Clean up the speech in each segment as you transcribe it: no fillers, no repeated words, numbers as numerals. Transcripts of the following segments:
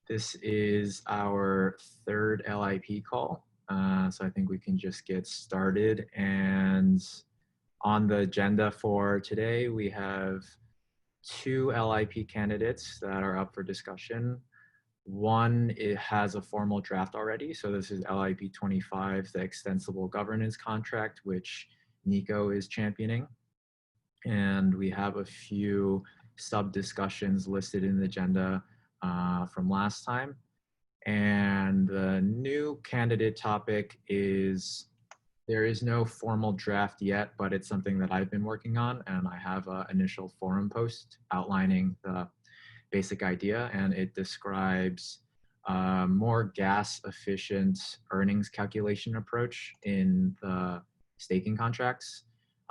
This is our third LIP call, so I think we can just get started. And on the agenda for today, we have two LIP candidates that are up for discussion. One, it has a formal draft already, so this is LIP 25, the extensible governance contract, which Nico is championing. And we have a few sub-discussions listed in the agenda from last time. And the new candidate topic is, there is no formal draft yet, but it's something that I've been working on, and I have an initial forum post outlining the basic idea, and it describes a more gas efficient earnings calculation approach in the staking contracts.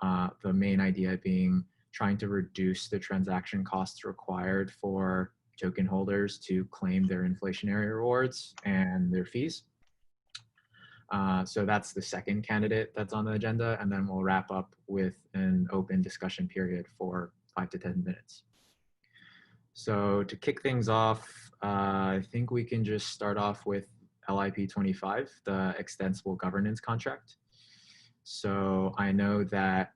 The main idea being trying to reduce the transaction costs required for token holders to claim their inflationary rewards and their fees. So that's the second candidate that's on the agenda, and then we'll wrap up with an open discussion period for 5 to 10 minutes. So to kick things off, I think we can just start off with LIP 25, the extensible governance contract. So I know that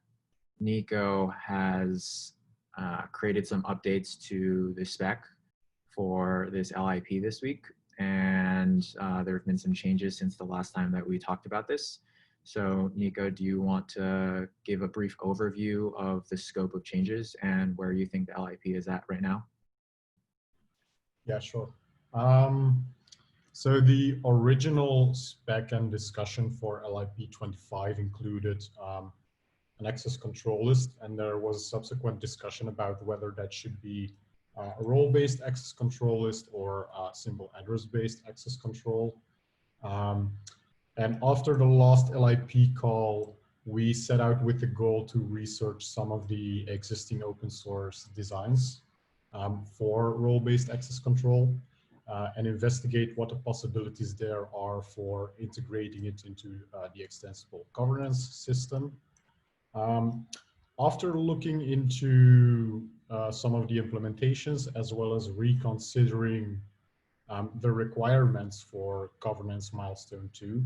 Nico has created some updates to the spec for this LIP this week, and there have been some changes since the last time that we talked about this. So Nico, do you want to give a brief overview of the scope of changes and where you think the LIP is at right now? Yeah, sure. So the original spec and discussion for LIP 25 included an access control list, and there was a subsequent discussion about whether that should be a role-based access control list or a simple address-based access control. And after the last LIP call, we set out with the goal to research some of the existing open source designs for role-based access control and investigate what the possibilities there are for integrating it into the extensible governance system. After looking into some of the implementations, as well as reconsidering the requirements for governance milestone 2,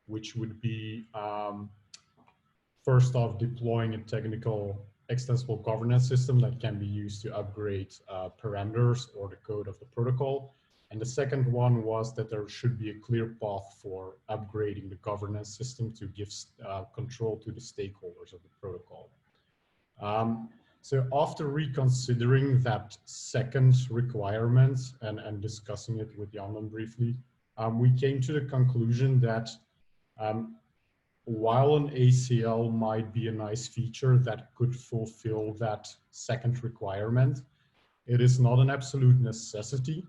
which would be first off deploying a technical extensible governance system that can be used to upgrade parameters or the code of the protocol. And the second one was that there should be a clear path for upgrading the governance system to give control to the stakeholders of the protocol. So after reconsidering that second requirement and discussing it with Jan briefly, we came to the conclusion that while an ACL might be a nice feature that could fulfill that second requirement, it is not an absolute necessity.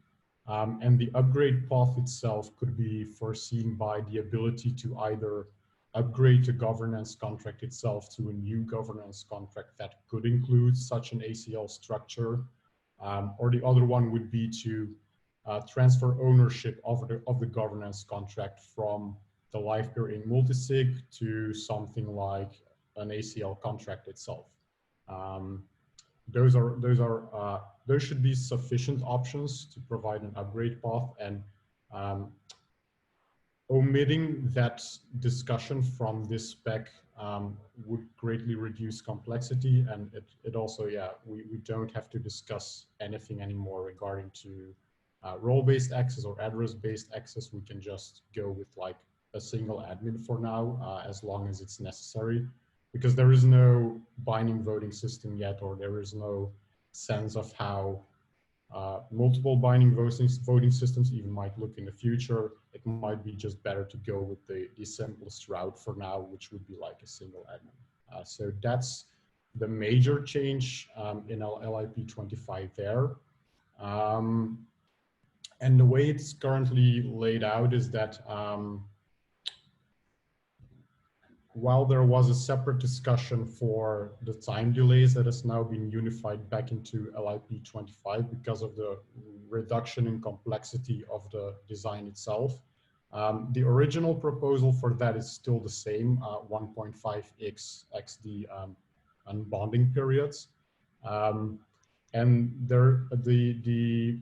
And the upgrade path itself could be foreseen by the ability to either upgrade the governance contract itself to a new governance contract that could include such an ACL structure, or the other one would be to transfer ownership of the governance contract from the live peering multisig to something like an ACL contract itself. Those should be sufficient options to provide an upgrade path, and omitting that discussion from this spec would greatly reduce complexity, and it also, yeah, we don't have to discuss anything anymore regarding to role-based access or address-based access. We can just go with like a single admin for now, as long as it's necessary, because there is no binding voting system yet, or there is no sense of how multiple binding voting systems even might look in the future. It might be just better to go with the simplest route for now, which would be like a single admin. So that's the major change in our LIP 25 there. And the way it's currently laid out is that while there was a separate discussion for the time delays that has now been unified back into LIP 25 because of the reduction in complexity of the design itself, the original proposal for that is still the same, 1.5x the unbonding periods. And there, the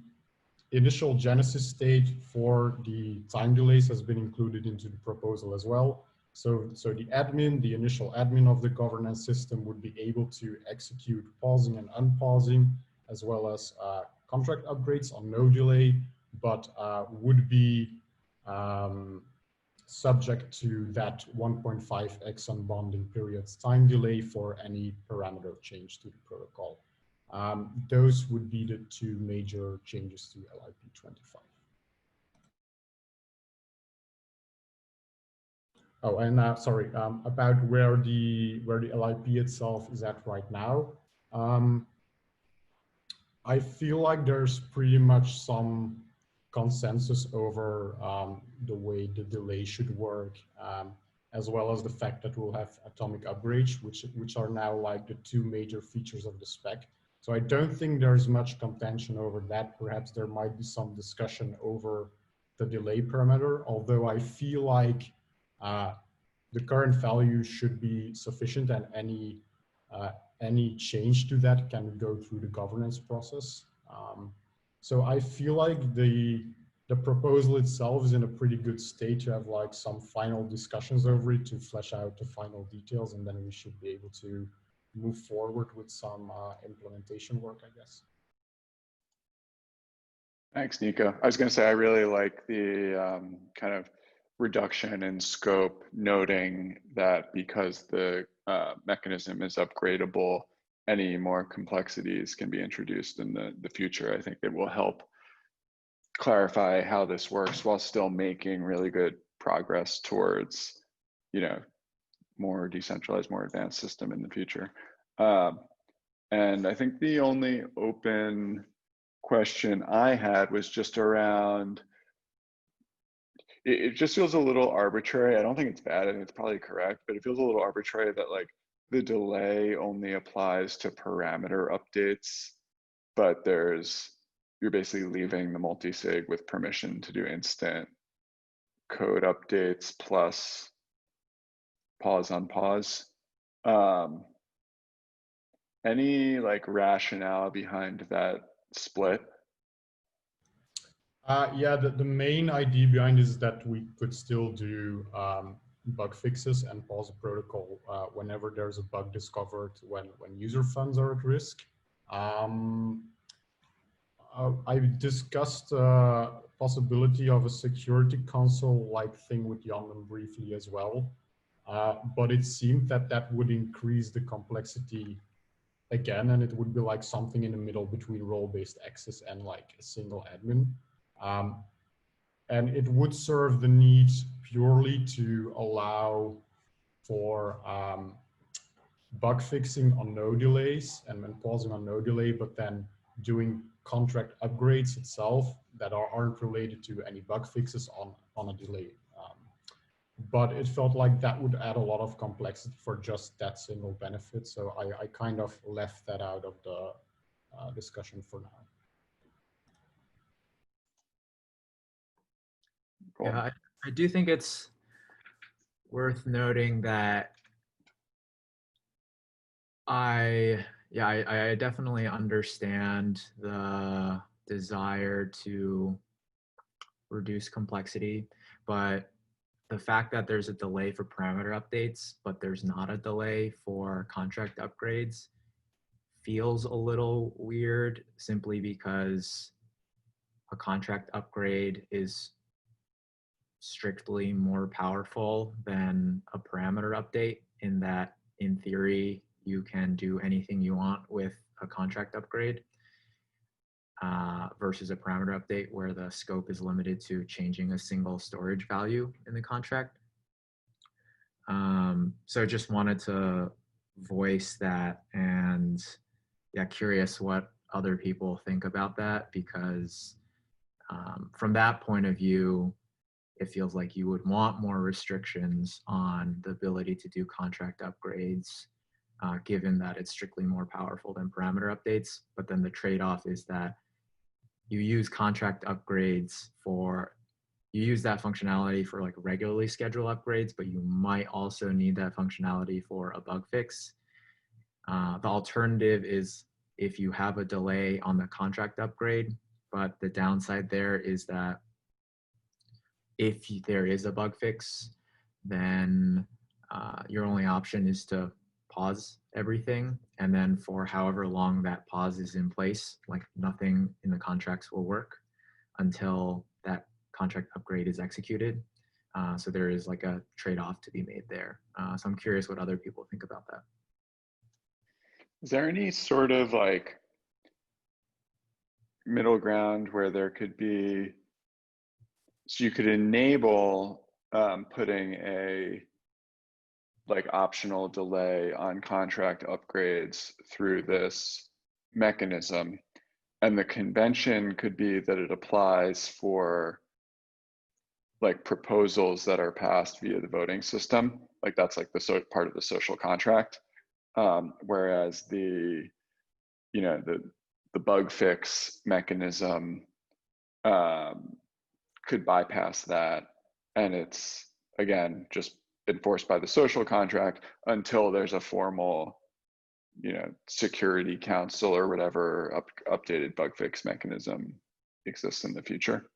initial genesis state for the time delays has been included into the proposal as well. So the initial admin of the governance system would be able to execute pausing and unpausing, as well as contract upgrades on no delay, but would be subject to that 1.5x unbonding period's time delay for any parameter change to the protocol. Those would be the two major changes to LIP 25. Oh, and sorry, about where the LIP itself is at right now. I feel like there's pretty much some consensus over the way the delay should work, as well as the fact that we'll have atomic upgrades, which are now like the two major features of the spec. So I don't think there's much contention over that. Perhaps there might be some discussion over the delay parameter, although I feel like the current value should be sufficient, and any change to that can go through the governance process. So I feel like the proposal itself is in a pretty good state to have like some final discussions over it to flesh out the final details, and then we should be able to move forward with some implementation work, I guess. Thanks, Nico. I was going to say, I really like the kind of reduction in scope, noting that because the mechanism is upgradable, any more complexities can be introduced in the future. I think it will help clarify how this works while still making really good progress towards, you know, more decentralized, more advanced system in the future. And I think the only open question I had was just around, it just feels a little arbitrary. I don't think it's bad, and it's probably correct, but it feels a little arbitrary that like the delay only applies to parameter updates, but you're basically leaving the multi-sig with permission to do instant code updates plus pause on pause. Any like rationale behind that split? Yeah, the main idea behind is that we could still do bug fixes and pause the protocol whenever there's a bug discovered when user funds are at risk. I discussed possibility of a security console-like thing with Jan briefly as well, but it seemed that that would increase the complexity again, and it would be like something in the middle between role-based access and like a single admin. And it would serve the need purely to allow for bug fixing on no delays and then pausing on no delay, but then doing contract upgrades itself that aren't related to any bug fixes on a delay. But it felt like that would add a lot of complexity for just that single benefit. So I kind of left that out of the discussion for now. Cool. Yeah, I do think it's worth noting that I definitely understand the desire to reduce complexity, but the fact that there's a delay for parameter updates, but there's not a delay for contract upgrades feels a little weird, simply because a contract upgrade is strictly more powerful than a parameter update, in that in theory you can do anything you want with a contract upgrade versus a parameter update where the scope is limited to changing a single storage value in the contract. So just wanted to voice that, and yeah, curious what other people think about that, because from that point of view, it feels like you would want more restrictions on the ability to do contract upgrades, given that it's strictly more powerful than parameter updates. But then the trade-off is that you use contract upgrades you use that functionality for like regularly scheduled upgrades, but you might also need that functionality for a bug fix. The alternative is, if you have a delay on the contract upgrade, but the downside there is that if there is a bug fix, then your only option is to pause everything. And then for however long that pause is in place, like nothing in the contracts will work until that contract upgrade is executed. So there is like a trade-off to be made there. So I'm curious what other people think about that. Is there any sort of like middle ground where there could be, so you could enable putting a like optional delay on contract upgrades through this mechanism, and the convention could be that it applies for like proposals that are passed via the voting system, like that's like the part of the social contract, whereas the the bug fix mechanism could bypass that, and it's again just enforced by the social contract until there's a formal security council or whatever updated bug fix mechanism exists in the future.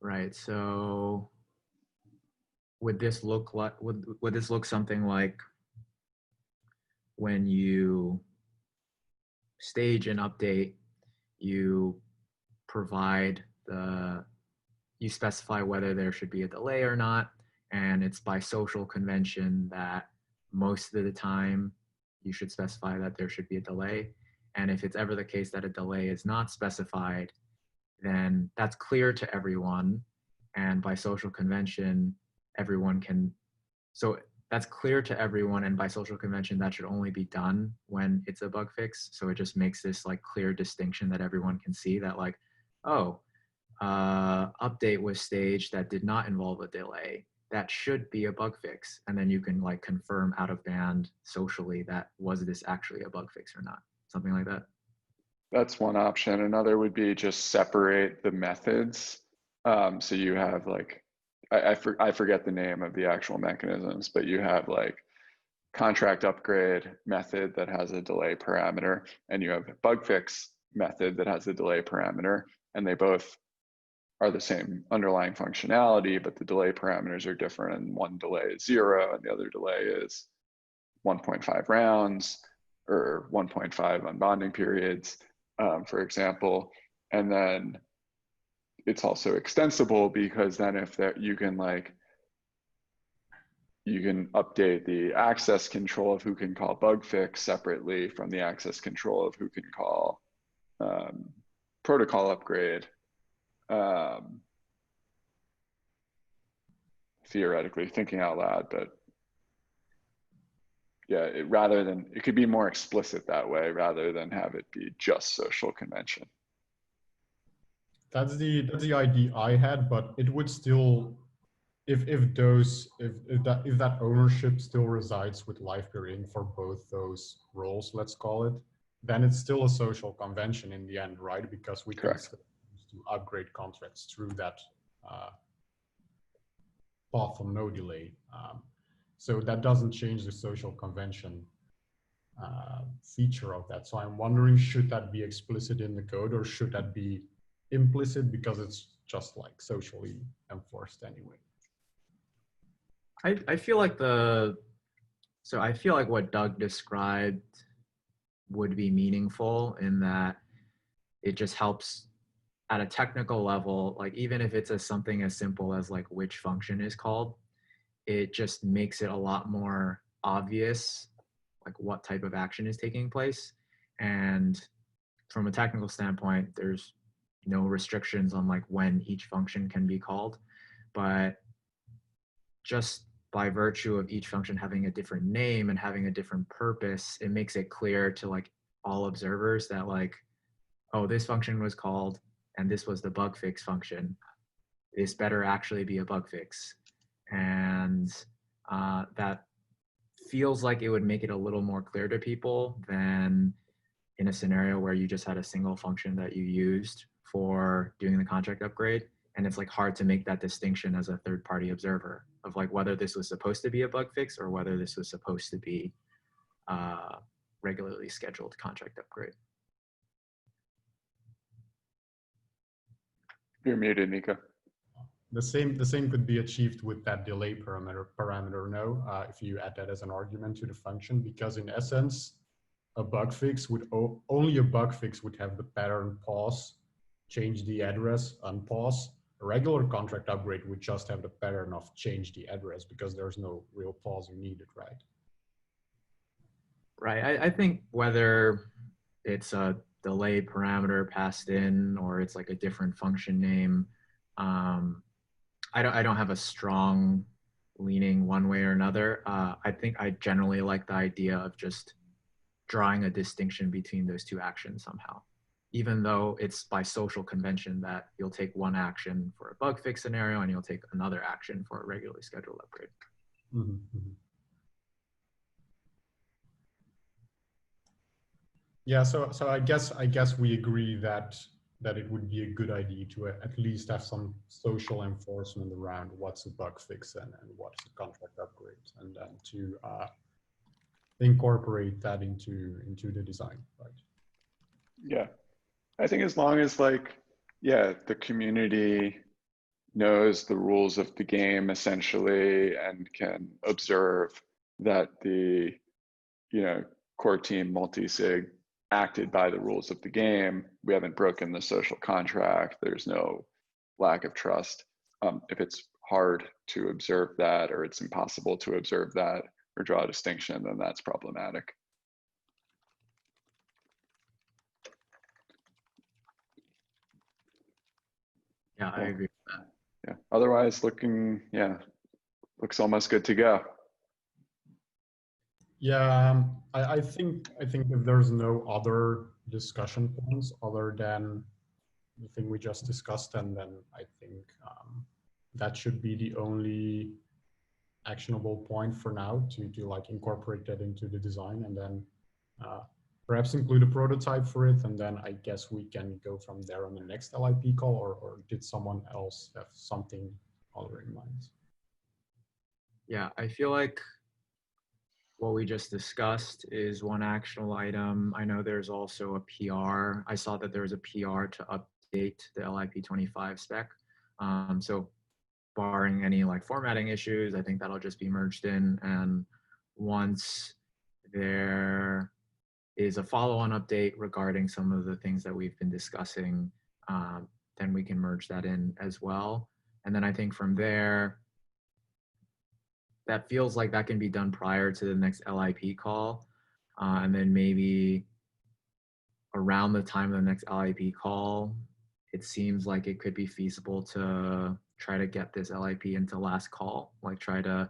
Right. So would this look like would this look something like when you stage an update, you you specify whether there should be a delay or not, and it's by social convention that most of the time you should specify that there should be a delay. And if it's ever the case that a delay is not specified, then that's clear to everyone, and by social convention everyone can, so that's clear to everyone, and by social convention that should only be done when it's a bug fix. So it just makes this like clear distinction that everyone can see that like, oh, update was staged that did not involve a delay, that should be a bug fix, and then you can like confirm out of band socially that was this actually a bug fix or not, something like that. That's one option. Another would be just separate the methods. So you have like, I forget the name of the actual mechanisms, but you have like contract upgrade method that has a delay parameter, and you have bug fix method that has a delay parameter, and they both are the same underlying functionality, but the delay parameters are different, and one delay is 0 and the other delay is 1.5 rounds or 1.5 unbonding periods, for example. And then it's also extensible because then if there, you can update the access control of who can call bug fix separately from the access control of who can call protocol upgrade. Theoretically, thinking out loud, but yeah, it could be more explicit that way rather than have it be just social convention. That's the idea I had, but it would still, if that ownership still resides with live peering for both those roles, let's call it, then it's still a social convention in the end, right? Because we can still use to upgrade contracts through that path of no delay. So that doesn't change the social convention feature of that. So I'm wondering, should that be explicit in the code, or should that be implicit because it's just like socially enforced anyway? I feel like I feel like what Doug described would be meaningful in that it just helps at a technical level, like even if it's something as simple as like which function is called, it just makes it a lot more obvious like what type of action is taking place. And from a technical standpoint, there's no restrictions on like when each function can be called, but just by virtue of each function having a different name and having a different purpose, it makes it clear to like all observers that like, oh, this function was called and this was the bug fix function. This better actually be a bug fix. And that feels like it would make it a little more clear to people than in a scenario where you just had a single function that you used for doing the contract upgrade. And it's like hard to make that distinction as a third-party observer of like whether this was supposed to be a bug fix or whether this was supposed to be regularly scheduled contract upgrade. You're muted, Nico. The same could be achieved with that delay parameter, no? If you add that as an argument to the function, because in essence, a bug fix would only a bug fix would have the pattern pause, change the address, unpause. A regular contract upgrade would just have the pattern of change the address because there's no real pausing needed, right? Right. I think whether it's a delay parameter passed in or it's like a different function name, I don't have a strong leaning one way or another. I think I generally like the idea of just drawing a distinction between those two actions somehow, even though it's by social convention that you'll take one action for a bug fix scenario and you'll take another action for a regularly scheduled upgrade. Mm-hmm. Yeah, so I guess we agree that it would be a good idea to at least have some social enforcement around what's a bug fix and what's a contract upgrade, and then to incorporate that into the design, right? Yeah, I think as long as like, yeah, the community knows the rules of the game essentially and can observe that the, core team multi-sig acted by the rules of the game. We haven't broken the social contract. There's no lack of trust. If it's hard to observe that, or it's impossible to observe that or draw a distinction, then that's problematic. Yeah, I agree with that. Yeah. Otherwise, looks almost good to go. Yeah, I think if there's no other discussion points other than the thing we just discussed, and then I think that should be the only actionable point for now to like incorporate that into the design, and then perhaps include a prototype for it, and then I guess we can go from there on the next LIP call, or did someone else have something other in mind? Yeah, I feel like what we just discussed is one actionable item. I know there's also a PR. I saw that there was a PR to update the LIP 25 spec. So barring any like formatting issues, I think that'll just be merged in. And once there is a follow-on update regarding some of the things that we've been discussing, then we can merge that in as well. And then I think from there, that feels like that can be done prior to the next LIP call. And then maybe around the time of the next LIP call, it seems like it could be feasible to try to get this LIP into last call, like try to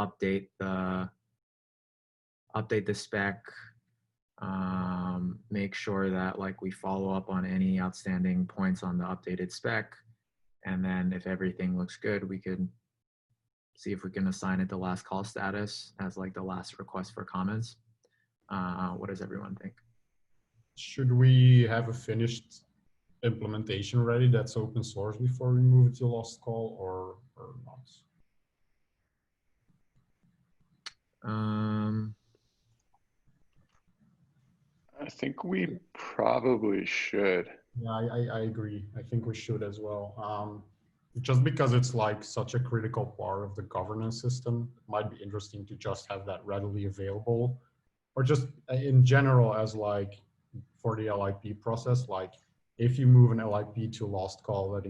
update the spec, make sure that like we follow up on any outstanding points on the updated spec. And then if everything looks good, we could see if we can assign it the last call status as like the last request for comments. What does everyone think? Should we have a finished implementation ready that's open source before we move it to last call, or not? I think we probably should. Yeah, I agree. I think we should as well. Just because it's like such a critical part of the governance system, it might be interesting to just have that readily available, or just in general as like for the LIP process, like if you move an LIP to last call that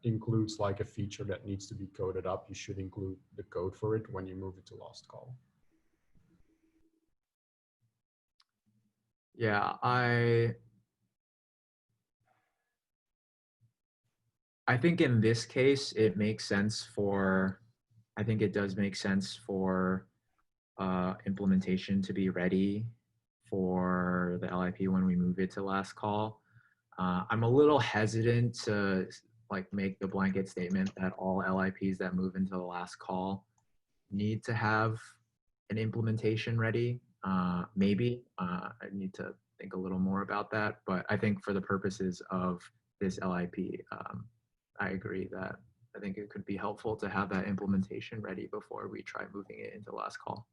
includes like a feature that needs to be coded up, you should include the code for it when you move it to last call. Yeah, I think in this case, it makes sense for, I think it does make sense for implementation to be ready for the LIP when we move it to last call. I'm a little hesitant to like make the blanket statement that all LIPs that move into the last call need to have an implementation ready. Maybe I need to think a little more about that, but I think for the purposes of this LIP, I agree that I think it could be helpful to have that implementation ready before we try moving it into last call.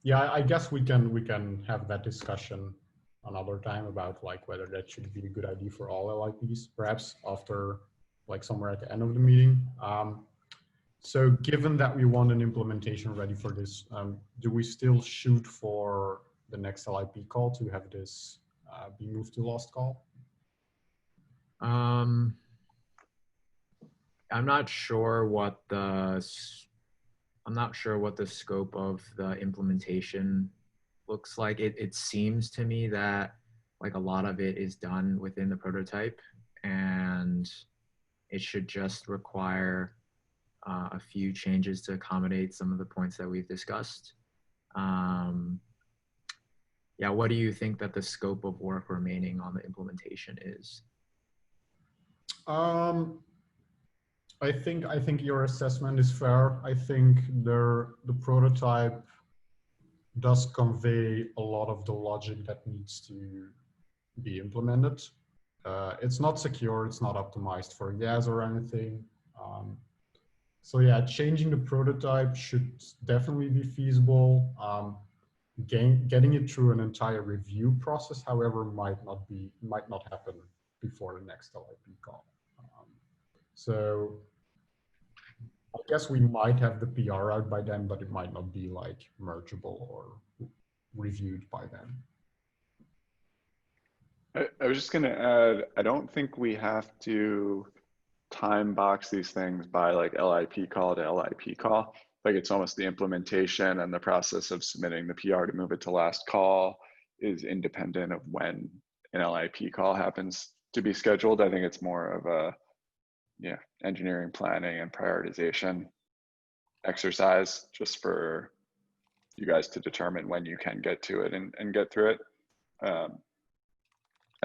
Yeah, I guess we can have that discussion another time about like whether that should be a good idea for all LIPs, perhaps after like somewhere at the end of the meeting. So given that we want an implementation ready for this, do we still shoot for the next LIP call to have this be moved to last call? I'm not sure what the scope of the implementation looks like. It seems to me that like a lot of it is done within the prototype, and it should just require a few changes to accommodate some of the points that we've discussed. Yeah, what do you think that the scope of work remaining on the implementation is? I think your assessment is fair. I think the prototype does convey a lot of the logic that needs to be implemented. It's not secure, it's not optimized for gas or anything. So yeah, changing the prototype should definitely be feasible. Getting it through an entire review process, however, might not happen before the next LIP call. So I guess we might have the PR out by then, but it might not be like mergeable or reviewed by then. I was just going to add, I don't think we have to time box these things by like LIP call to LIP call. Like it's almost the implementation and the process of submitting the PR to move it to last call is independent of when an LIP call happens to be scheduled. I think it's more of a engineering planning and prioritization exercise just for you guys to determine when you can get to it and get through it. I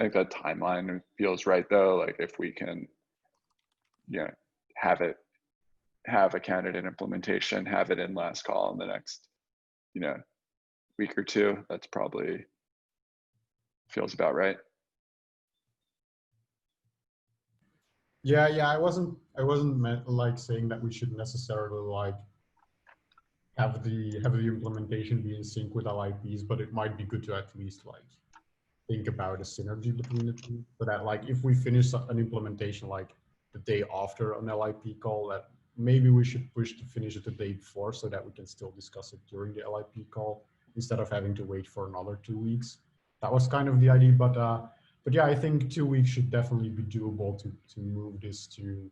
think that timeline feels right though. Like if we can, have a candidate implementation, have it in last call in the next, week or two, that's probably feels about right. Yeah, I wasn't like saying that we should necessarily like have the implementation be in sync with LIPs, but it might be good to at least like think about a synergy between the two, so that like if we finish an implementation like the day after an LIP call, that maybe we should push to finish it the day before so that we can still discuss it during the LIP call instead of having to wait for another 2 weeks. That was kind of the idea, but yeah, I think 2 weeks should definitely be doable to move this to,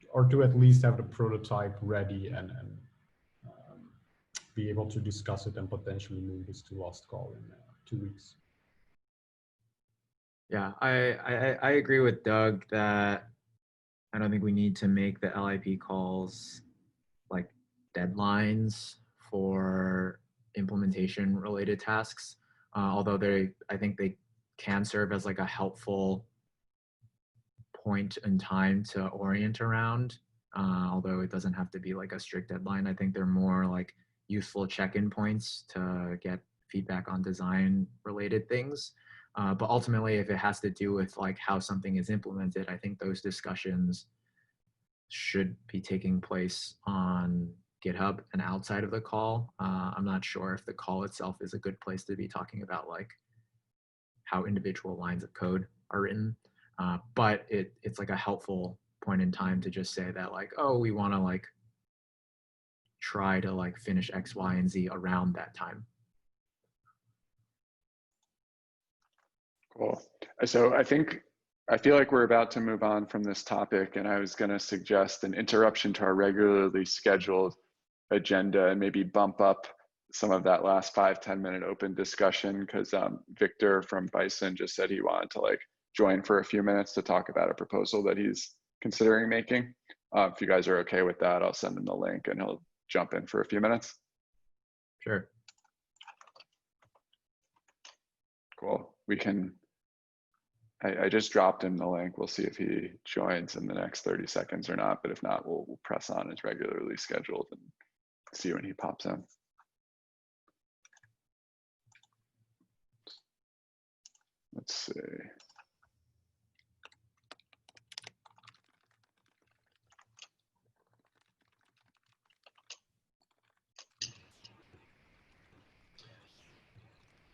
or to at least have the prototype ready and be able to discuss it and potentially move this to last call in 2 weeks. Yeah, I agree with Doug that I don't think we need to make the LIP calls like deadlines for implementation related tasks. Although I think they can serve as like a helpful point in time to orient around. Although it doesn't have to be like a strict deadline. I think they're more like useful check-in points to get feedback on design related things. But ultimately, if it has to do with like how something is implemented, I think those discussions should be taking place on GitHub and outside of the call. I'm not sure if the call itself is a good place to be talking about like how individual lines of code are written. But it's like a helpful point in time to just say that like, oh, we want to like try to like finish X, Y, and Z around that time. Cool. So I feel like we're about to move on from this topic, and I was going to suggest an interruption to our regularly scheduled agenda and maybe bump up some of that last 5-10 minute open discussion, because Victor from Bison just said he wanted to like join for a few minutes to talk about a proposal that he's considering making. If you guys are okay with that, I'll send him the link and he'll jump in for a few minutes. Sure. Cool. We can, I just dropped him the link. We'll see if he joins in the next 30 seconds or not, but if not, we'll press on as regularly scheduled and see when he pops in. Let's see.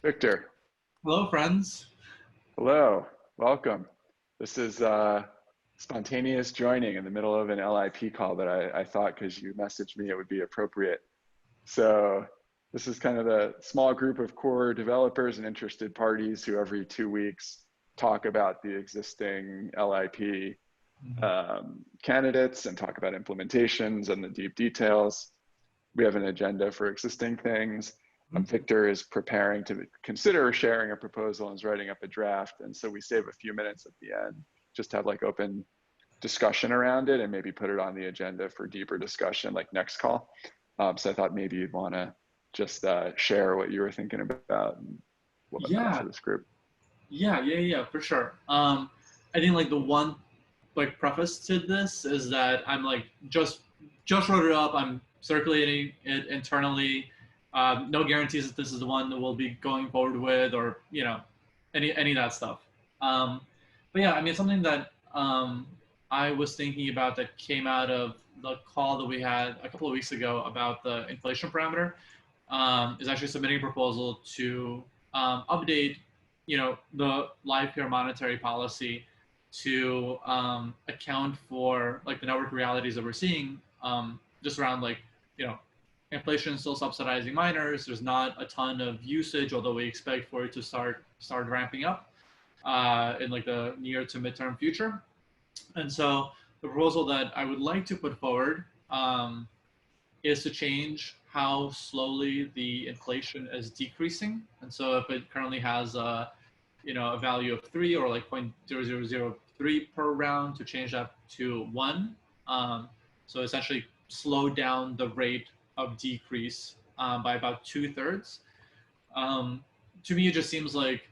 Victor, Hello, friends. hello, welcome. This is spontaneous joining in the middle of an LIP call that I thought because you messaged me it would be appropriate. So this is kind of a small group of core developers and interested parties who every 2 weeks talk about the existing LIP candidates and talk about implementations and the deep details. We have an agenda for existing things. Victor is preparing to consider sharing a proposal and is writing up a draft. And so we save a few minutes at the end, just to have like open discussion around it and maybe put it on the agenda for deeper discussion like next call. So I thought maybe you'd want to just share what you were thinking about and what Yeah, for this group. yeah, for sure. I think like the one like preface to this is that I'm like just wrote it up. I'm circulating it internally. No guarantees that this is the one that we'll be going forward with, or any of that stuff. But yeah, I mean, something that I was thinking about that came out of the call that we had a couple of weeks ago about the inflation parameter is actually submitting a proposal to update, the live peer monetary policy to account for like the network realities that we're seeing, just around like, inflation still subsidizing miners. There's not a ton of usage, although we expect for it to start ramping up in like the near to midterm future. And so the proposal that I would like to put forward is to change how slowly the inflation is decreasing. And so if it currently has a value of 3 or like 0.0003 per round, to change that to 1. So essentially slow down the rate of decrease by about 2/3. To me, it just seems like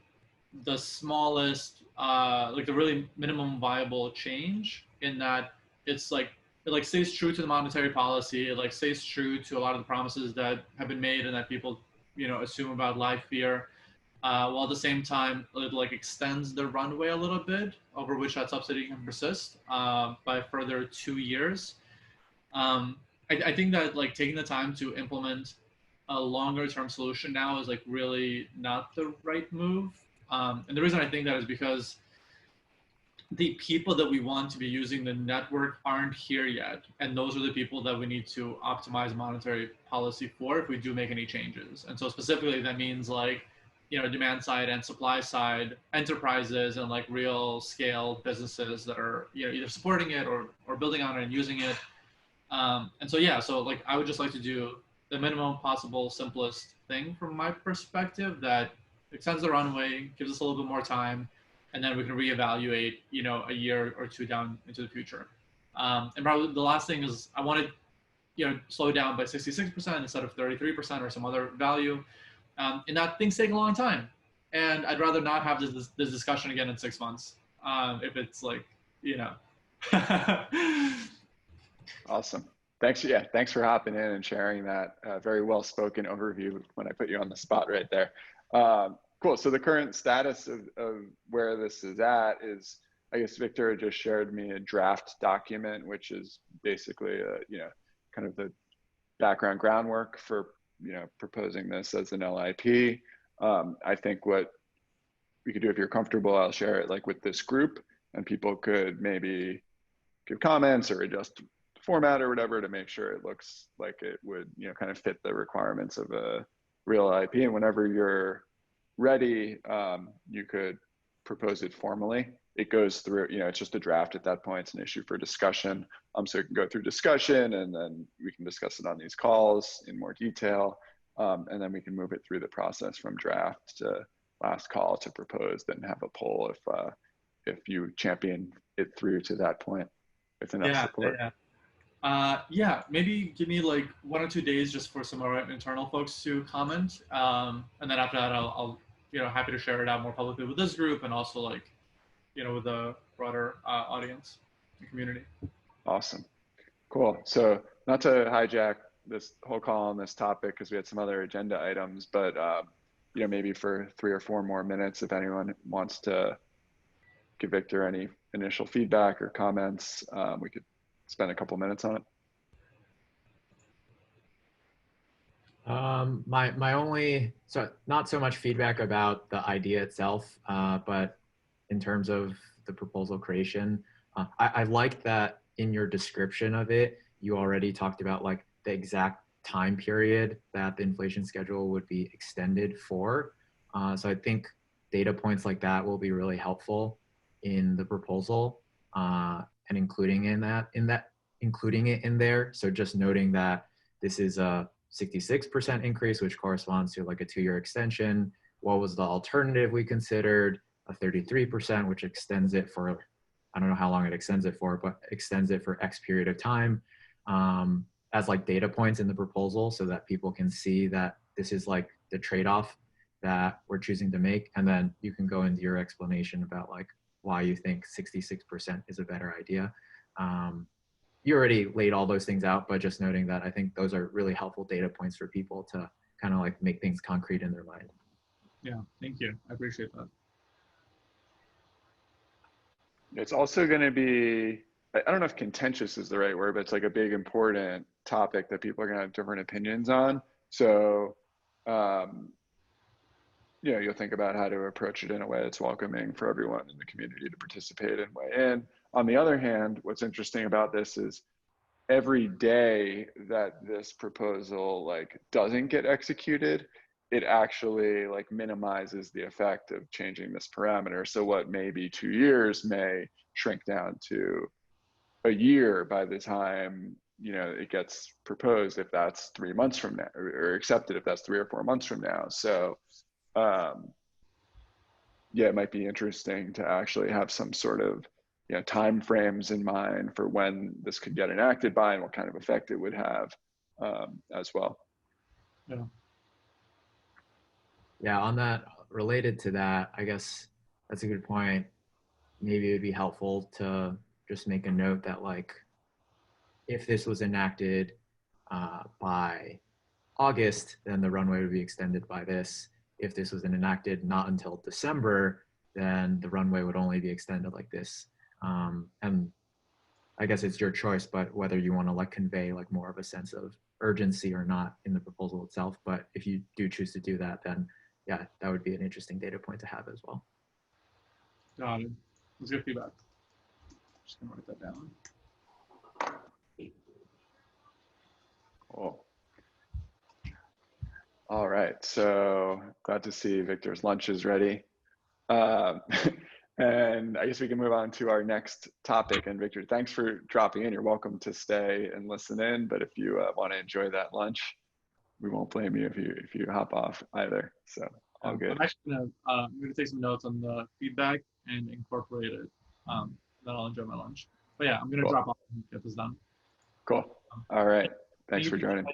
the smallest, like the really minimum viable change, in that it's like it like stays true to the monetary policy. It like stays true to a lot of the promises that have been made and that people assume about live fear. While at the same time it like extends the runway a little bit over which that subsidy can persist by a further 2 years. I think that like taking the time to implement a longer term solution now is like really not the right move. And the reason I think that is because the people that we want to be using the network aren't here yet. And those are the people that we need to optimize monetary policy for if we do make any changes. And so specifically that means like, demand side and supply side enterprises and like real scale businesses that are, either supporting it or building on it and using it. And so, yeah, so like I would just like to do the minimum possible simplest thing from my perspective that extends the runway, gives us a little bit more time, and then we can reevaluate, a year or two down into the future. And probably the last thing is I wanted, slow down by 66% instead of 33% or some other value. And that things take a long time. And I'd rather not have this discussion again in 6 months if it's like, Awesome. Thanks. Yeah. Thanks for hopping in and sharing that very well spoken overview when I put you on the spot right there. Cool. So the current status of where this is at is, I guess Victor just shared me a draft document, which is basically, kind of the background groundwork for, proposing this as an LIP. I think what we could do, if you're comfortable, I'll share it like with this group and people could maybe give comments or adjust format or whatever to make sure it looks like it would, kind of fit the requirements of a real IP. And whenever you're ready, you could propose it formally. It goes through, it's just a draft at that point. It's an issue for discussion. So it can go through discussion and then we can discuss it on these calls in more detail. And then we can move it through the process from draft to last call to propose, then have a poll if you champion it through to that point with enough support. Yeah, maybe give me like 1 or 2 days just for some of our internal folks to comment. And then after that, I'll happy to share it out more publicly with this group and also like, with the broader audience and community. Awesome. Cool. So not to hijack this whole call on this topic because we had some other agenda items, but maybe for 3 or 4 more minutes, if anyone wants to give Victor any initial feedback or comments, we could spend a couple minutes on it. My only, so not so much feedback about the idea itself, but in terms of the proposal creation, I like that in your description of it, you already talked about like the exact time period that the inflation schedule would be extended for. So I think data points like that will be really helpful in the proposal, and including it in there. So just noting that this is a 66% increase, which corresponds to like a 2-year extension. What was the alternative we considered? A 33%, which extends it for, I don't know how long it extends it for, but extends it for X period of time, as like data points in the proposal so that people can see that this is like the trade-off that we're choosing to make. And then you can go into your explanation about like why you think 66% is a better idea. You already laid all those things out, but just noting that I think those are really helpful data points for people to kind of like make things concrete in their mind. Yeah, thank you. I appreciate that. It's also going to be, I don't know if contentious is the right word, but it's like a big important topic that people are going to have different opinions on. So, you know, you'll think about how to approach it in a way that's welcoming for everyone in the community to participate and weigh in. On the other hand, what's interesting about this is every day that this proposal like doesn't get executed, it actually like minimizes the effect of changing this parameter. So what may be 2 years may shrink down to a year by the time, you know, it gets proposed, if that's 3 months from now, or accepted if that's 3 or 4 months from now. So yeah, it might be interesting to actually have some sort of, you know, time frames in mind for when this could get enacted by and what kind of effect it would have, as well. Yeah. Yeah, on that, related to that, I guess that's a good point. Maybe it'd be helpful to just make a note that like if this was enacted by August, then the runway would be extended by this. If this was enacted not until December, then the runway would only be extended like this. And I guess it's your choice, but whether you want to like convey like more of a sense of urgency or not in the proposal itself. But if you do choose to do that, then yeah, that would be an interesting data point to have as well. Got it. That's good feedback. Just gonna write that down. Cool. All right, so glad to see Victor's lunch is ready. And I guess we can move on to our next topic. And Victor, thanks for dropping in. You're welcome to stay and listen in, but if you want to enjoy that lunch, we won't blame you if you hop off either. So all good. I'm actually gonna take some notes on the feedback and incorporate it. Then I'll enjoy my lunch. But yeah, I'm gonna drop off and get this done. Cool. All right. Thanks for joining.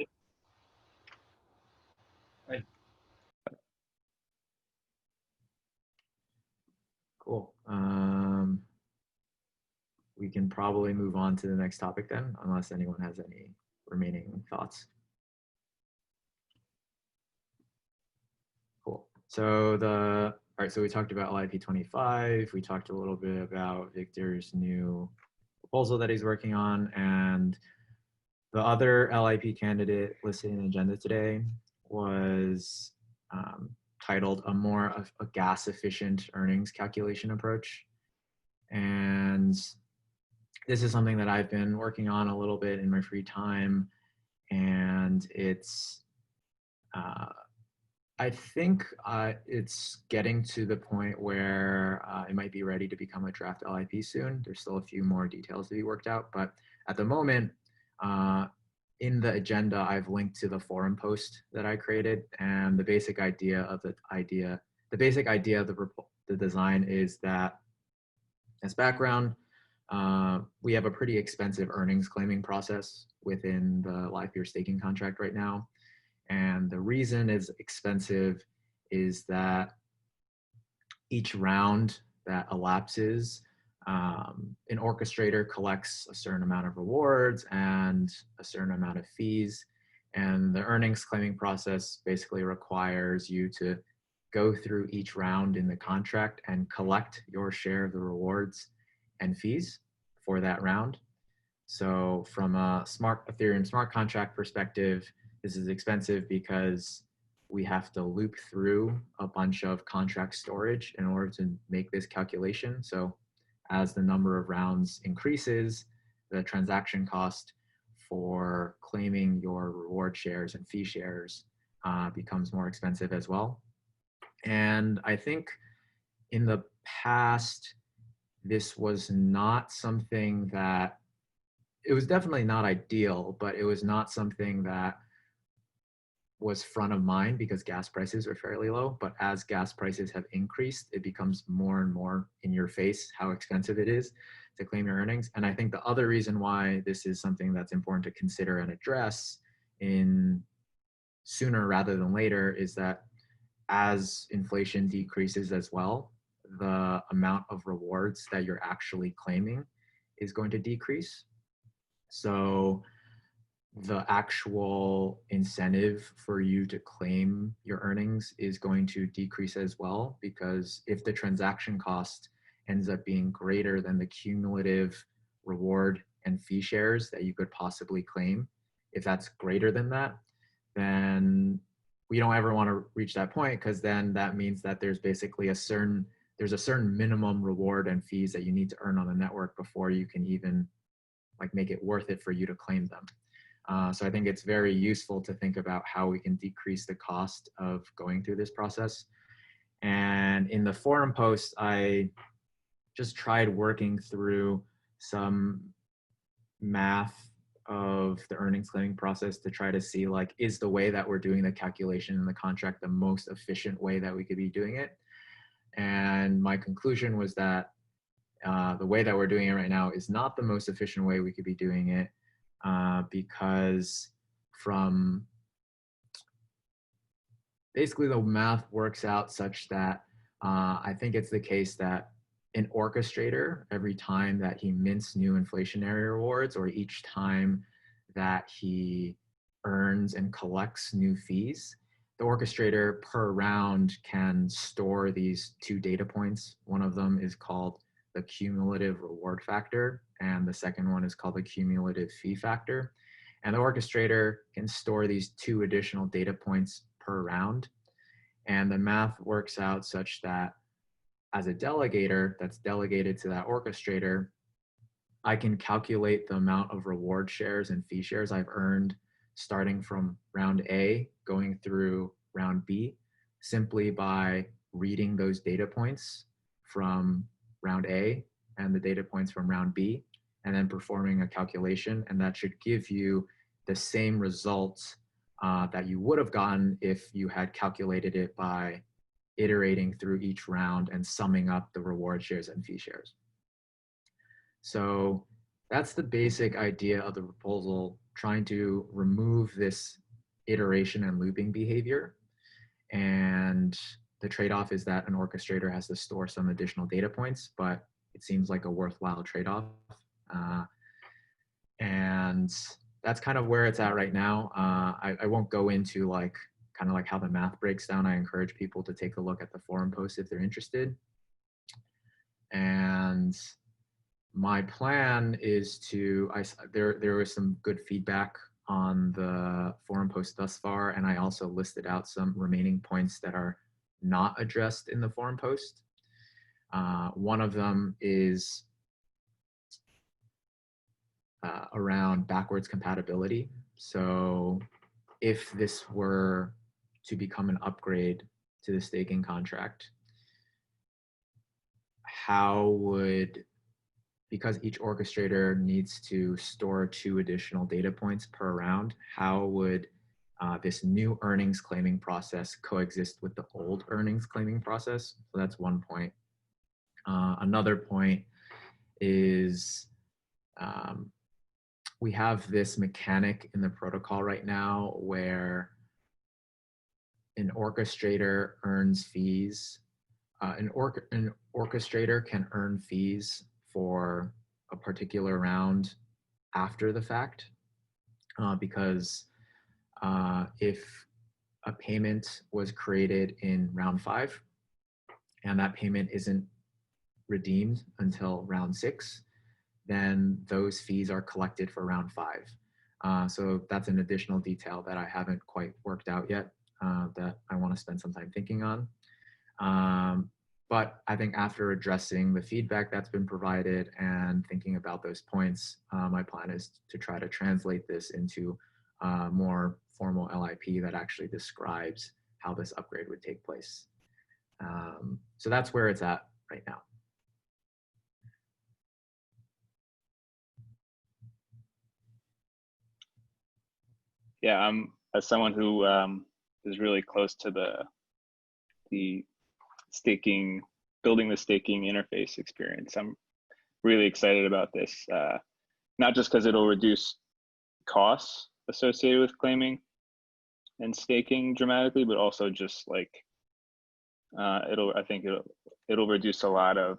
Bye. Cool. We can probably move on to the next topic then, unless anyone has any remaining thoughts. Cool. So all right, so we talked about LIP 25. We talked a little bit about Victor's new proposal that he's working on, and the other LIP candidate listed in the agenda today was titled a gas efficient earnings calculation approach. And this is something that I've been working on a little bit in my free time. And it's, I think it's getting to the point where it might be ready to become a draft LIP soon. There's still a few more details to be worked out, but at the moment, in the agenda, I've linked to the forum post that I created, and the basic idea of the design is that, as background, we have a pretty expensive earnings claiming process within the live peer staking contract right now. And the reason it's expensive is that each round that elapses, an orchestrator collects a certain amount of rewards and a certain amount of fees. And the earnings claiming process basically requires you to go through each round in the contract and collect your share of the rewards and fees for that round. So from a Ethereum smart contract perspective, This is expensive because we have to loop through a bunch of contract storage in order to make this calculation. So as the number of rounds increases, the transaction cost for claiming your reward shares and fee shares becomes more expensive as well. And I think in the past, this was not something that, it was definitely not ideal, but it was not something that was front of mind because gas prices are fairly low. But as gas prices have increased, it becomes more and more in your face how expensive it is to claim your earnings. And I think the other reason why this is something that's important to consider and address in sooner rather than later is that as inflation decreases as well, the amount of rewards that you're actually claiming is going to decrease. So the actual incentive for you to claim your earnings is going to decrease as well, because if the transaction cost ends up being greater than the cumulative reward and fee shares that you could possibly claim, if that's greater than that, then we don't ever want to reach that point, because then that means that there's basically a certain minimum reward and fees that you need to earn on the network before you can even like make it worth it for you to claim them. So I think it's very useful to think about how we can decrease the cost of going through this process. And in the forum post, I just tried working through some math of the earnings claiming process to try to see, like, is the way that we're doing the calculation in the contract the most efficient way that we could be doing it? And my conclusion was that the way that we're doing it right now is not the most efficient way we could be doing it, because from basically the math works out such that I think it's the case that an orchestrator, every time that he mints new inflationary rewards, or each time that he earns and collects new fees, the orchestrator per round can store these two data points. One of them is called the cumulative reward factor, and the second one is called the cumulative fee factor. And the orchestrator can store these two additional data points per round. And the math works out such that as a delegator that's delegated to that orchestrator, I can calculate the amount of reward shares and fee shares I've earned starting from round A going through round B, simply by reading those data points from round A and the data points from round B, and then performing a calculation. And that should give you the same results that you would have gotten if you had calculated it by iterating through each round and summing up the reward shares and fee shares. So that's the basic idea of the proposal, trying to remove this iteration and looping behavior. And the trade-off is that an orchestrator has to store some additional data points, but it seems like a worthwhile trade-off. And that's kind of where it's at right now. I won't go into like kind of like how the math breaks down. I encourage people to take a look at the forum post if they're interested. And my plan is to, there was some good feedback on the forum post thus far, and I also listed out some remaining points that are not addressed in the forum post. One of them is around backwards compatibility. So if this were to become an upgrade to the staking contract, how would, because each orchestrator needs to store 2 additional data points per round, how would this new earnings claiming process coexist with the old earnings claiming process? So that's one point. Another point is we have this mechanic in the protocol right now where an orchestrator earns fees. An orchestrator can earn fees for a particular round after the fact, because if a payment was created in round 5 and that payment isn't redeemed until round 6, then those fees are collected for round 5. So that's an additional detail that I haven't quite worked out yet that I want to spend some time thinking on. But I think after addressing the feedback that's been provided and thinking about those points, my plan is to try to translate this into more formal LIP that actually describes how this upgrade would take place. So that's where it's at right now. Yeah, I'm as someone who is really close to the staking, building the staking interface experience. I'm really excited about this, not just because it'll reduce costs associated with claiming and staking dramatically, but also just like I think it'll reduce a lot of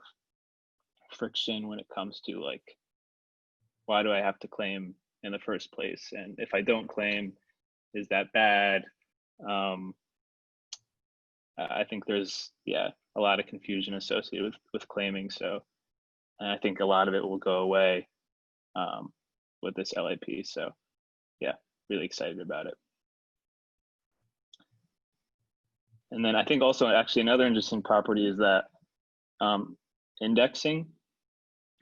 friction when it comes to like, why do I have to claim in the first place? And if I don't claim, is that bad? I think there's, a lot of confusion associated with claiming. So I think a lot of it will go away with this LIP. So yeah, really excited about it. And then I think also actually another interesting property is that indexing.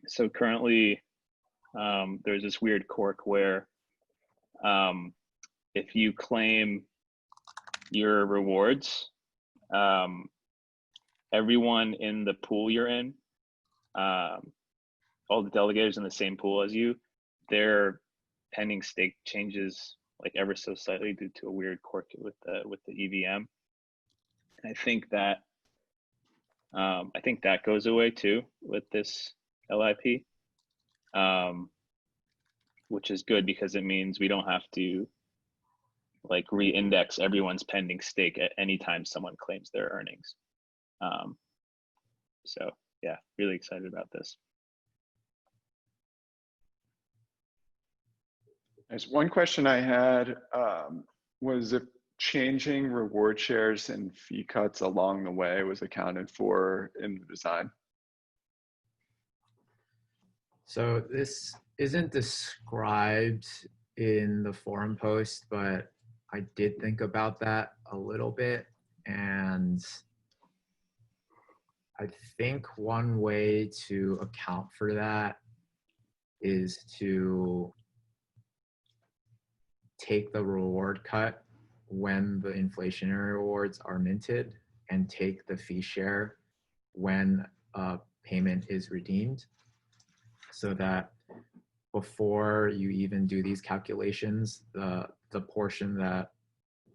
So currently there's this weird quirk where if you claim your rewards, everyone in the pool you're in, all the delegators in the same pool as you, their pending stake changes like ever so slightly due to a weird quirk with the EVM. And I think that goes away too with this LIP, which is good because it means we don't have to like re-index everyone's pending stake at any time someone claims their earnings. So yeah, really excited about this. There's one question I had was if changing reward shares and fee cuts along the way was accounted for in the design. So this isn't described in the forum post, but I did think about that a little bit. And I think one way to account for that is to take the reward cut when the inflationary rewards are minted and take the fee share when a payment is redeemed, so that before you even do these calculations, the portion that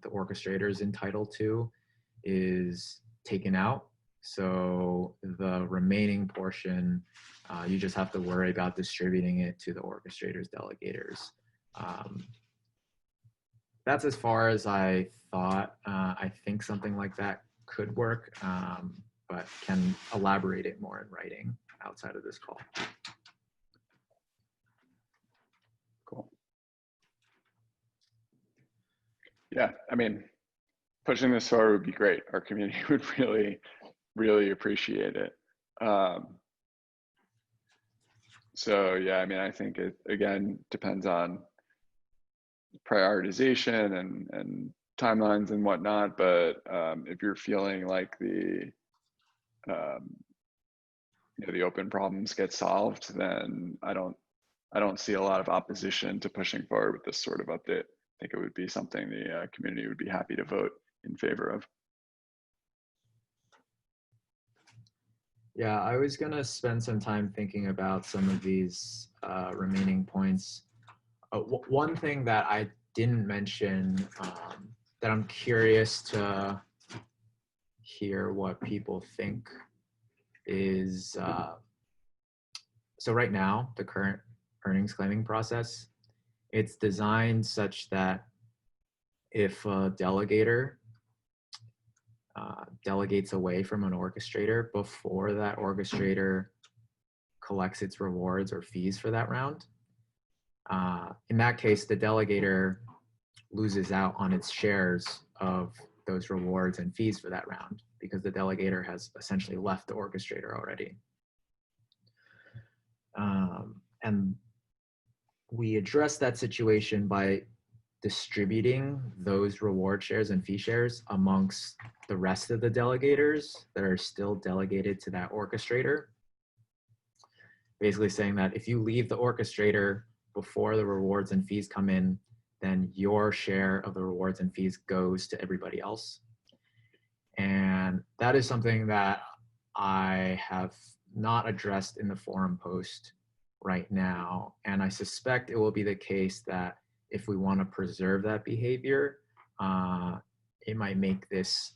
the orchestrator is entitled to is taken out. So the remaining portion, you just have to worry about distributing it to the orchestrator's delegators. That's as far as I thought. I think something like that could work, but can elaborate it more in writing outside of this call. Cool. Yeah, I mean, pushing this forward would be great. Our community would really appreciate it. So yeah, I mean, I think it again depends on prioritization and timelines and whatnot. But if you're feeling like the open problems get solved, then I don't see a lot of opposition to pushing forward with this sort of update. I think it would be something the community would be happy to vote in favor of. Yeah, I was gonna spend some time thinking about some of these remaining points. One thing that I didn't mention that I'm curious to hear what people think is, so right now, the current earnings claiming process, it's designed such that if a delegator delegates away from an orchestrator before that orchestrator collects its rewards or fees for that round, in that case, the delegator loses out on its shares of those rewards and fees for that round because the delegator has essentially left the orchestrator already. And we address that situation by distributing those reward shares and fee shares amongst the rest of the delegators that are still delegated to that orchestrator. Basically saying that if you leave the orchestrator before the rewards and fees come in, then your share of the rewards and fees goes to everybody else. And that is something that I have not addressed in the forum post right now. And I suspect it will be the case that if we want to preserve that behavior, it might make this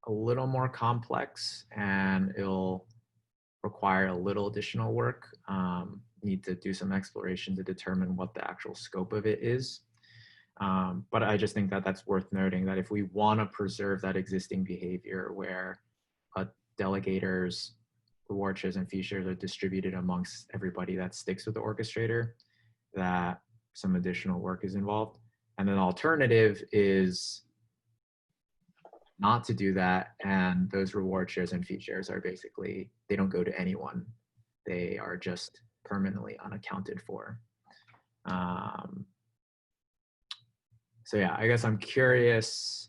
a little more complex and it'll require a little additional work. Need to do some exploration to determine what the actual scope of it is. But I just think that that's worth noting, that if we want to preserve that existing behavior where a delegator's reward shares and fee shares are distributed amongst everybody that sticks with the orchestrator, that some additional work is involved. And then the alternative is not to do that, and those reward shares and fee shares are basically, they don't go to anyone. They are just permanently unaccounted for. So yeah, I guess I'm curious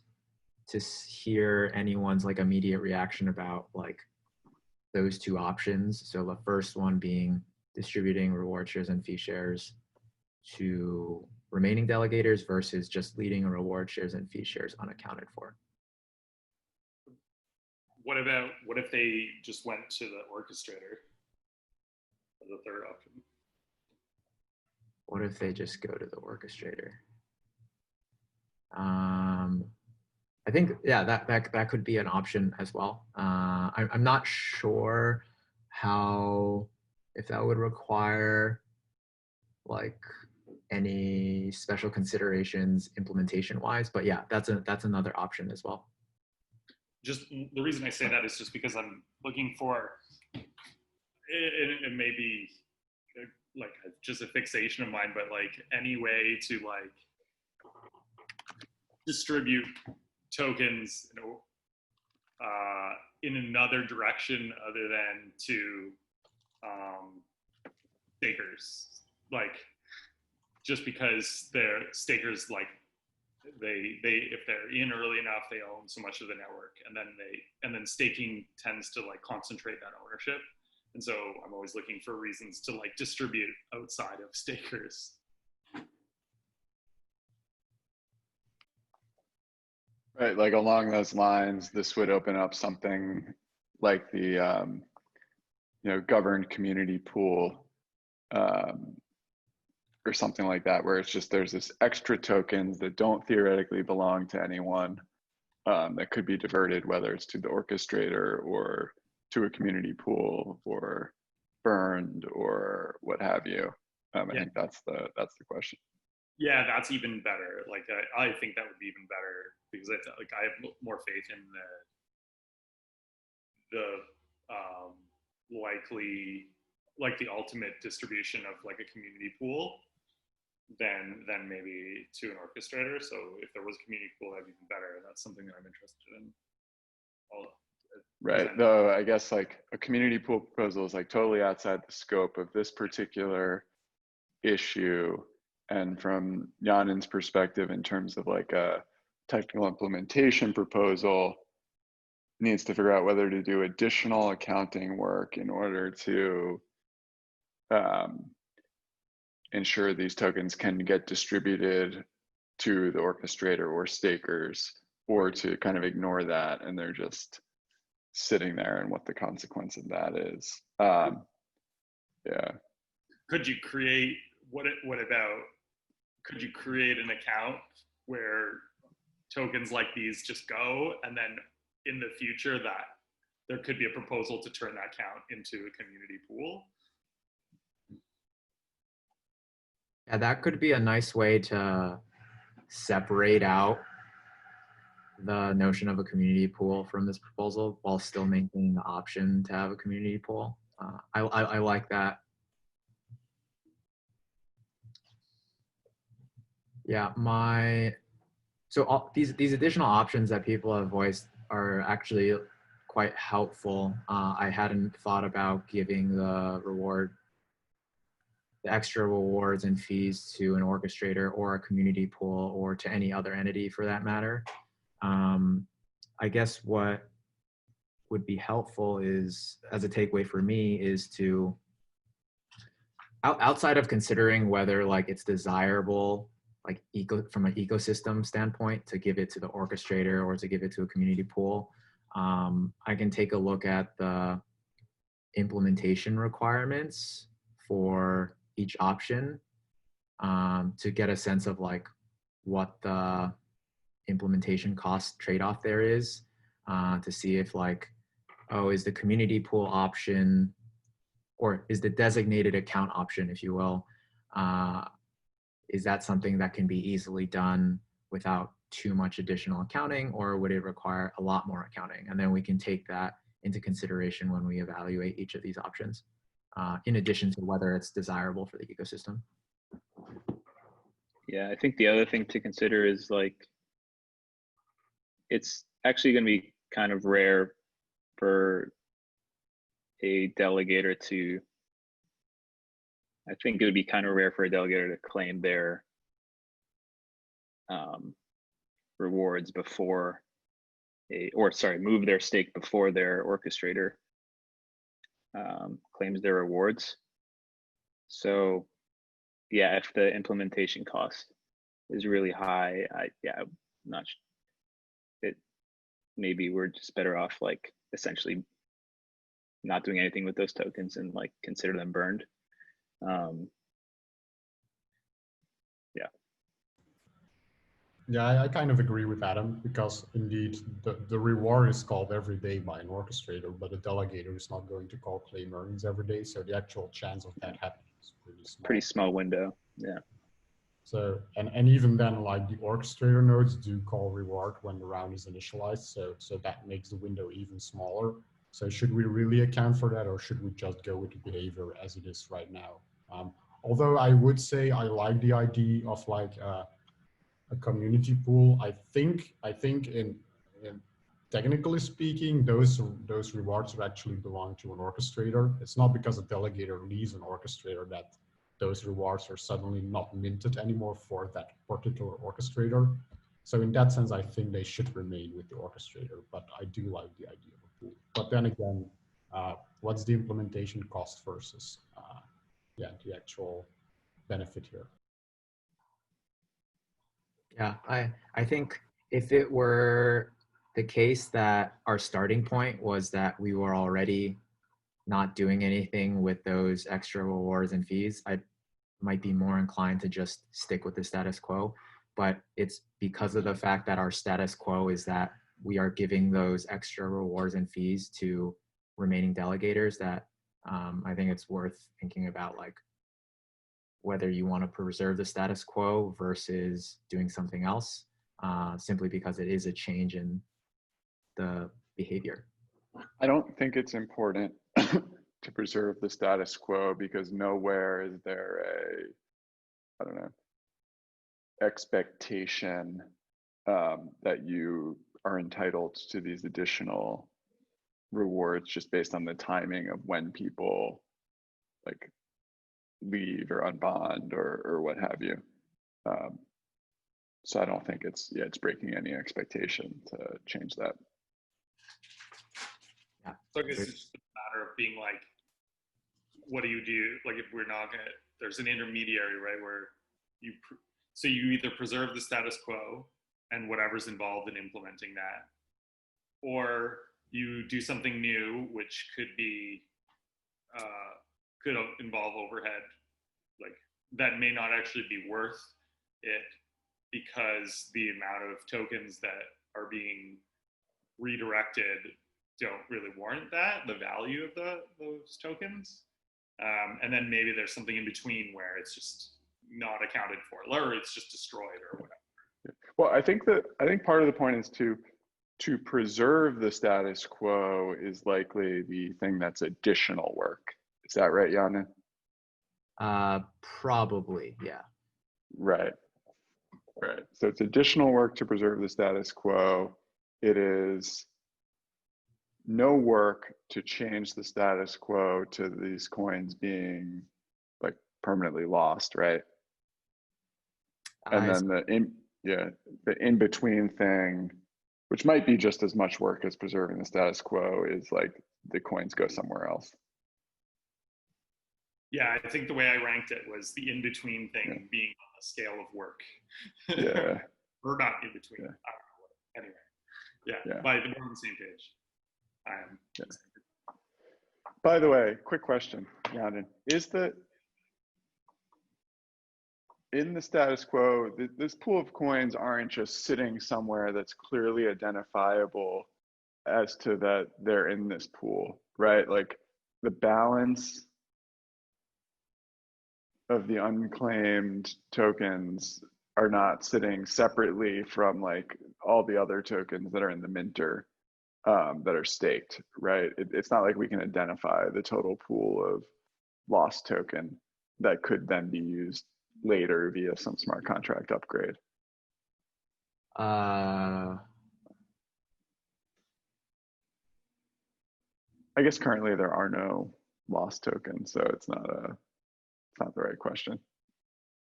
to hear anyone's like immediate reaction about like those two options. So the first one being distributing reward shares and fee shares to remaining delegators versus just leaving a reward shares and fee shares unaccounted for. What if they just went to the orchestrator as a third option? What if they just go to the orchestrator? I think, yeah, that could be an option as well. I'm not sure if that would require like any special considerations implementation wise, but yeah, that's another option as well. Just the reason I say that is just because I'm looking for, it may be like just a fixation of mine, but like any way to like distribute tokens, you know, in another direction other than to stakers. Like, just because they're stakers, like they if they're in early enough, they own so much of the network, and then staking tends to like concentrate that ownership. And so I'm always looking for reasons to like distribute outside of stakers. Right, like along those lines, this would open up something like the governed community pool, or something like that, where it's just there's this extra tokens that don't theoretically belong to anyone, that could be diverted, whether it's to the orchestrator or to a community pool or burned or what have you. I think that's the question. Yeah, that's even better. Like I think that would be even better, because I have more faith in the likely, like the ultimate distribution of like a community pool than maybe to an orchestrator. So if there was a community pool, that'd be even better. That's something that I'm interested in. Right, though I guess like a community pool proposal is like totally outside the scope of this particular issue. And from Yanin's perspective, in terms of like a technical implementation proposal, needs to figure out whether to do additional accounting work in order to ensure these tokens can get distributed to the orchestrator or stakers, or to kind of ignore that and they're just sitting there, and what the consequence of that is. Yeah. Could you create, could you create an account where tokens like these just go, and then in the future that there could be a proposal to turn that account into a community pool? Yeah, that could be a nice way to separate out the notion of a community pool from this proposal while still maintaining the option to have a community pool. I like that. Yeah, so these additional options that people have voiced are actually quite helpful. I hadn't thought about giving the reward the extra rewards and fees to an orchestrator or a community pool or to any other entity for that matter. I guess what would be helpful is, as a takeaway for me, is to outside of considering whether like it's desirable like from an ecosystem standpoint to give it to the orchestrator or to give it to a community pool, I can take a look at the implementation requirements for each option to get a sense of like what the implementation cost trade-off there is, to see if like, oh, is the community pool option or is the designated account option, if you will, is that something that can be easily done without too much additional accounting, or would it require a lot more accounting? And then we can take that into consideration when we evaluate each of these options, in addition to whether it's desirable for the ecosystem. Yeah, I think the other thing to consider is like, it's actually going to be kind of rare for a delegator to, I think it would be kind of rare for a delegator to claim their rewards before move their stake before their orchestrator claims their rewards. So yeah, if the implementation cost is really high, I'm not it maybe we're just better off like essentially not doing anything with those tokens and like consider them burned. Yeah, I kind of agree with Adam, because indeed the reward is called every day by an orchestrator, but a delegator is not going to call claim earnings every day. So the actual chance of that happening is pretty small. Pretty small window. Yeah. So, and even then, like the orchestrator nodes do call reward when the round is initialized. So that makes the window even smaller. So should we really account for that, or should we just go with the behavior as it is right now? Although I would say I like the idea of like a community pool. I think in technically speaking, those rewards would actually belong to an orchestrator. It's not because a delegator leaves an orchestrator that those rewards are suddenly not minted anymore for that particular orchestrator. So in that sense, I think they should remain with the orchestrator, but I do like the idea of a pool. But then again, what's the implementation cost versus the actual benefit here? Yeah, I think if it were the case that our starting point was that we were already not doing anything with those extra rewards and fees, I might be more inclined to just stick with the status quo. But it's because of the fact that our status quo is that we are giving those extra rewards and fees to remaining delegators that I think it's worth thinking about, like, whether you want to preserve the status quo versus doing something else, simply because it is a change in the behavior. I don't think it's important to preserve the status quo, because nowhere is there I don't know, expectation that you are entitled to these additional rewards just based on the timing of when people like leave or unbond or what have you. So I don't think it's breaking any expectation to change that. Yeah. So I guess it's just a matter of being like, what do you do? Like if we're not gonna, there's an intermediary, right? Where so you either preserve the status quo and whatever's involved in implementing that, or you do something new, which could be, could involve overhead, like that may not actually be worth it because the amount of tokens that are being redirected don't really warrant that, the value of those tokens. And then maybe there's something in between where it's just not accounted for, or it's just destroyed or whatever. Well, I think part of the point is to preserve the status quo is likely the thing that's additional work. Is that right, Yana? Probably, yeah. Right. So it's additional work to preserve the status quo. It is no work to change the status quo to these coins being like permanently lost, right? And I then the in between thing, which might be just as much work as preserving the status quo, is like the coins go somewhere else. Yeah, I think the way I ranked it was the in-between thing being on the scale of work. Yeah. Or not in between. Yeah. I don't know what. Anyway, yeah. Yeah. But we're on the same page. I am. Yeah. By the way, quick question, Yanin. In the status quo, this pool of coins aren't just sitting somewhere that's clearly identifiable as to that they're in this pool, right? Like the balance of the unclaimed tokens are not sitting separately from like all the other tokens that are in the minter that are staked, right? It's not like we can identify the total pool of lost token that could then be used later via some smart contract upgrade. uh, I guess currently there are no lost tokens, so it's not the right question.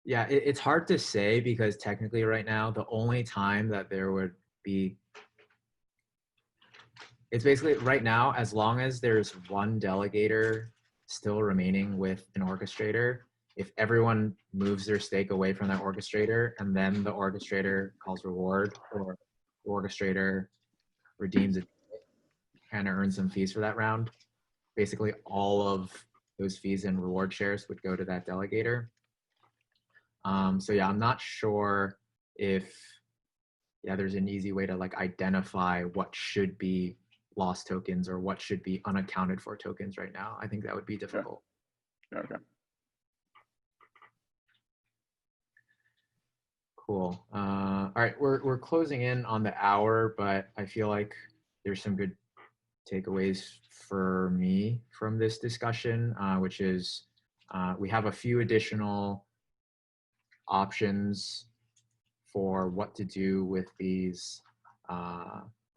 yeah, it's hard to say because technically right now the only time that there would be, it's basically right now, as long as there's one delegator still remaining with an orchestrator, if everyone moves their stake away from that orchestrator and then the orchestrator calls reward, or the orchestrator redeems it and earns some fees for that round, basically all of those fees and reward shares would go to that delegator. So yeah, I'm not sure if there's an easy way to like identify what should be lost tokens or what should be unaccounted for tokens right now. I think that would be difficult. Yeah. Okay. Cool. All right, we're closing in on the hour, but I feel like there's some good takeaways for me from this discussion, which is we have a few additional options for what to do with these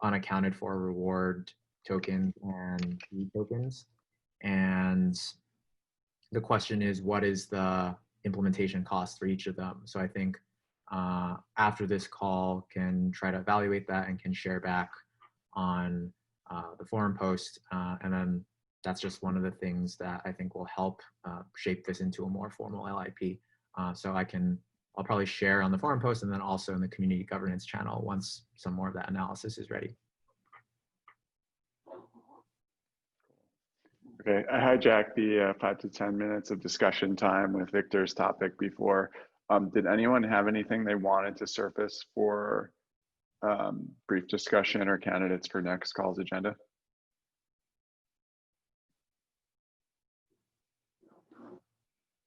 unaccounted for reward tokens and fee tokens. And the question is, what is the implementation cost for each of them? So I think after this call can try to evaluate that and can share back on the forum post. And then that's just one of the things that I think will help shape this into a more formal LIP. So I'll probably share on the forum post and then also in the community governance channel once some more of that analysis is ready. Okay, I hijacked the 5 to 10 minutes of discussion time with Victor's topic before. Did anyone have anything they wanted to surface for brief discussion or candidates for next call's agenda?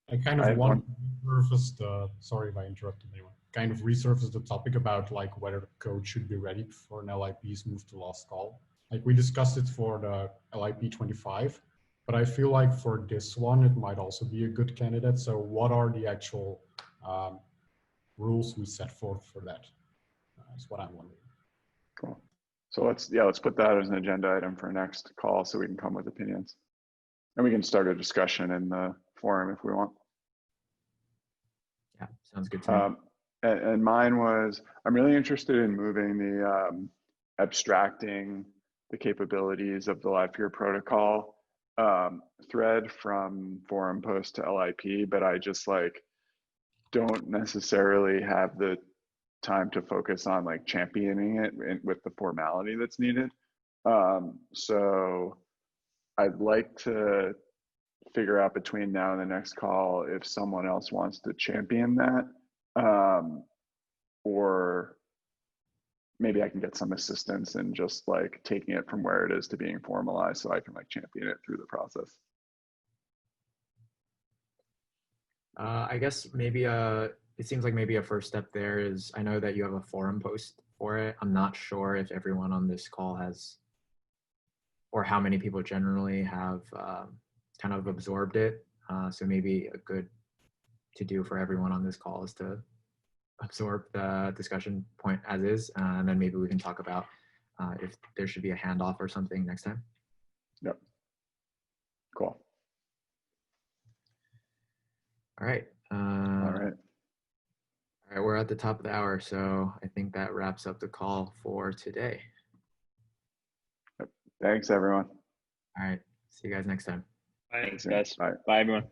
I kind of want to resurface sorry if I interrupted anyone, kind of resurface the topic about like whether the code should be ready for an LIP's move to last call. Like we discussed it for the LIP 25, but I feel like for this one, it might also be a good candidate. So what are the actual rules we set forth for that? That's what I'm wondering. Cool. So let's put that as an agenda item for next call so we can come with opinions. And we can start a discussion in the forum if we want. Yeah, sounds good to me. And mine was, I'm really interested in moving the abstracting the capabilities of the live peer protocol thread from forum post to LIP, but I just like don't necessarily have the time to focus on like championing it with the formality that's needed. So I'd like to figure out between now and the next call if someone else wants to champion that, or maybe I can get some assistance in just like taking it from where it is to being formalized so I can like champion it through the process. I guess maybe it seems like maybe a first step there is, I know that you have a forum post for it. I'm not sure if everyone on this call has, or how many people generally have kind of absorbed it. So maybe a good to do for everyone on this call is to absorb the discussion point as is, and then maybe we can talk about if there should be a handoff or something next time. Yep. Cool. All right. All right. All right, we're at the top of the hour, so I think that wraps up the call for today. Thanks, everyone. All right. See you guys next time. Bye. Thanks, guys. Bye. Bye, everyone.